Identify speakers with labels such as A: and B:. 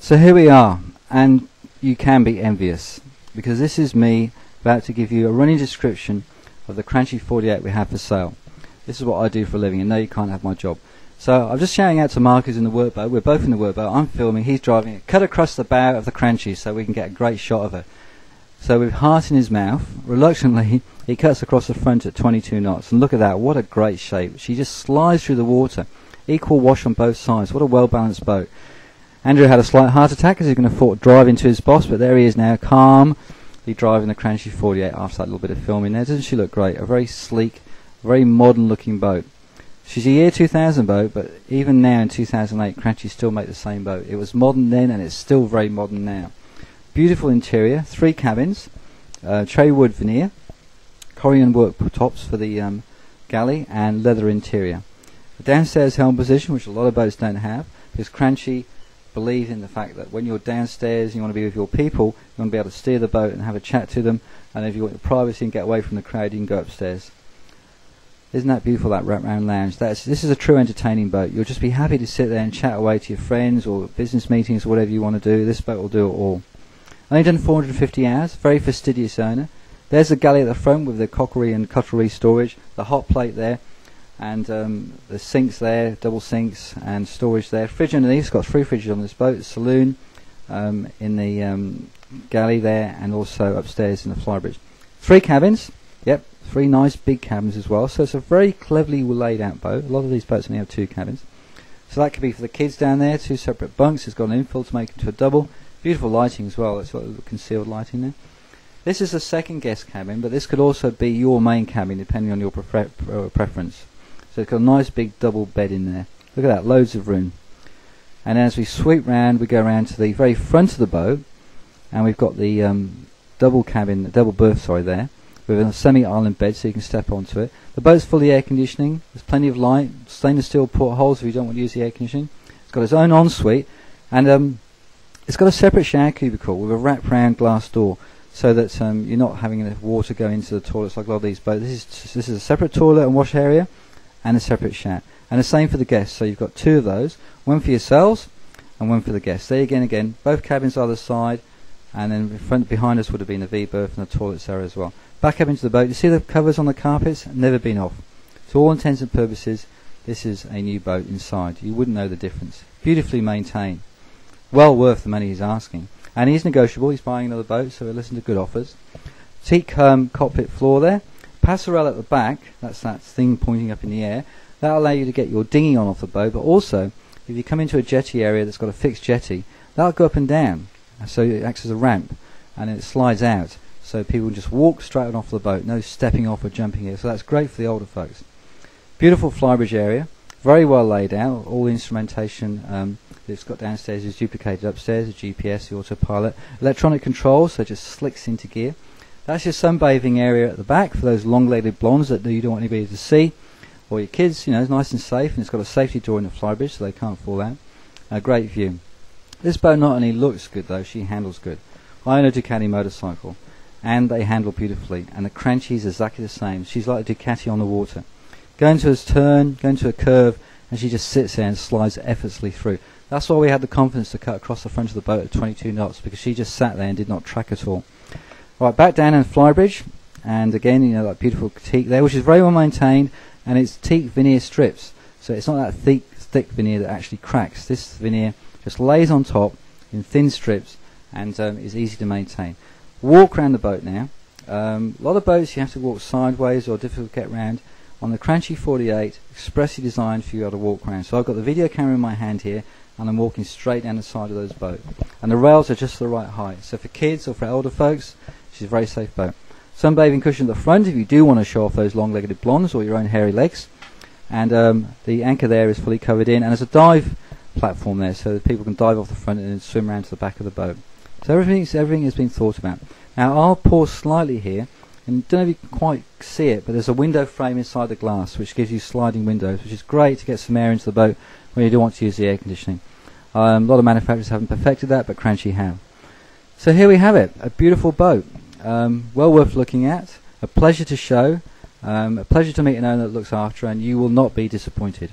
A: So here we are, and you can be envious, because this is me about to give you a running description of the Cranchi 48 we have for sale. This is what I do for a living, and no, you can't have my job. So I'm just shouting out to Mark, who's in the workboat. We're both in the workboat. I'm filming, he's driving it. Cut across the bow of the Cranchi so we can get a great shot of her. So with heart in his mouth, reluctantly, he cuts across the front at 22 knots. And look at that, what a great shape. She just slides through the water. Equal wash on both sides. What a well-balanced boat. Andrew had a slight heart attack as he was going to drive into his boss, but there he is now, calmly driving the Cranchi 48 after that little bit of filming there. Doesn't she look great? A very sleek, very modern-looking boat. She's a year 2000 boat, but even now in 2008, Cranchi still make the same boat. It was modern then, and it's still very modern now. Beautiful interior, 3 cabins, cherry wood veneer, Korean work tops for the galley, and leather interior. The downstairs helm position, which a lot of boats don't have, because Cranchi believe in the fact that when you're downstairs and you want to be with your people, you want to be able to steer the boat and have a chat to them, and if you want your privacy and get away from the crowd, you can go upstairs. Isn't that beautiful, that wraparound lounge? This is a true entertaining boat. You'll just be happy to sit there and chat away to your friends or business meetings or whatever you want to do. This boat will do it all. Only done 450 hours, very fastidious owner. There's the galley at the front with the cockery and cutlery storage, the hot plate there, and the sinks there, double sinks and storage there. Fridge underneath, it's got 3 fridges on this boat, saloon in the galley there, and also upstairs in the flybridge. 3 cabins, yep, 3 nice big cabins as well, so it's a very cleverly laid out boat. A lot of these boats only have 2 cabins. So that could be for the kids down there, 2 separate bunks. It's got an infill to make it to a double. Beautiful lighting as well, it's got a little concealed lighting there. This is the second guest cabin, but this could also be your main cabin depending on your preference. So it's got a nice big double bed in there. Look at that, loads of room. And as we sweep round, we go around to the very front of the boat, and we've got the double berth there, with a semi-island bed so you can step onto it. The boat's fully air conditioning, there's plenty of light, stainless steel portholes if you don't want to use the air conditioning. It's got its own ensuite, and it's got a separate shower cubicle with a wraparound glass door, so that you're not having the water go into the toilets like a lot of these boats. This is a separate toilet and wash area, and a separate shower. And the same for the guests, so you've got 2 of those, one for yourselves and one for the guests. There again, both cabins either side, and then behind us would have been the V berth and the toilets there as well. Back up into the boat, you see the covers on the carpets? Never been off. To all intents and purposes, this is a new boat inside. You wouldn't know the difference. Beautifully maintained. Well worth the money he's asking. And he's negotiable, he's buying another boat, so he'll listen to good offers. Teak cockpit floor there. Passerelle at the back, that's that thing pointing up in the air. That'll allow you to get your dinghy on off the boat, but also, if you come into a jetty area that's got a fixed jetty, that'll go up and down. So it acts as a ramp, and it slides out. So people can just walk straight on off the boat, no stepping off or jumping here. So that's great for the older folks. Beautiful flybridge area, very well laid out. All the instrumentation that it's got downstairs is duplicated upstairs, the GPS, the autopilot. Electronic controls, so it just slicks into gear. That's your sunbathing area at the back for those long-legged blondes that you don't want anybody to see. Or your kids, you know, it's nice and safe, and it's got a safety door in the flybridge so they can't fall out. A great view. This boat not only looks good though, she handles good. I own a Ducati motorcycle, and they handle beautifully, and the Cranchi is exactly the same. She's like a Ducati on the water. Going to a turn, going to a curve, and she just sits there and slides effortlessly through. That's why we had the confidence to cut across the front of the boat at 22 knots, because she just sat there and did not track at all. Right, back down in the flybridge, and again, you know, that beautiful teak there, which is very well maintained, and it's teak veneer strips, so it's not that thick veneer that actually cracks. This veneer just lays on top in thin strips, and is easy to maintain. Walk around the boat now. A lot of boats you have to walk sideways or difficult to get around. On the Cranchi 48, expressly designed for you to walk around. So I've got the video camera in my hand here, and I'm walking straight down the side of those boats. And the rails are just the right height. So for kids or for older folks, she's a very safe boat. Sunbathing cushion at the front if you do want to show off those long-legged blondes or your own hairy legs. And the anchor there is fully covered in, and there's a dive platform there so that people can dive off the front and then swim around to the back of the boat. So everything has been thought about. Now I'll pause slightly here, and don't know if you can quite see it, but there's a window frame inside the glass which gives you sliding windows, which is great to get some air into the boat when you don't want to use the air conditioning. A lot of manufacturers haven't perfected that, but Cranchi have. So here we have it, a beautiful boat, well worth looking at, a pleasure to show, a pleasure to meet an owner that looks after, and you will not be disappointed.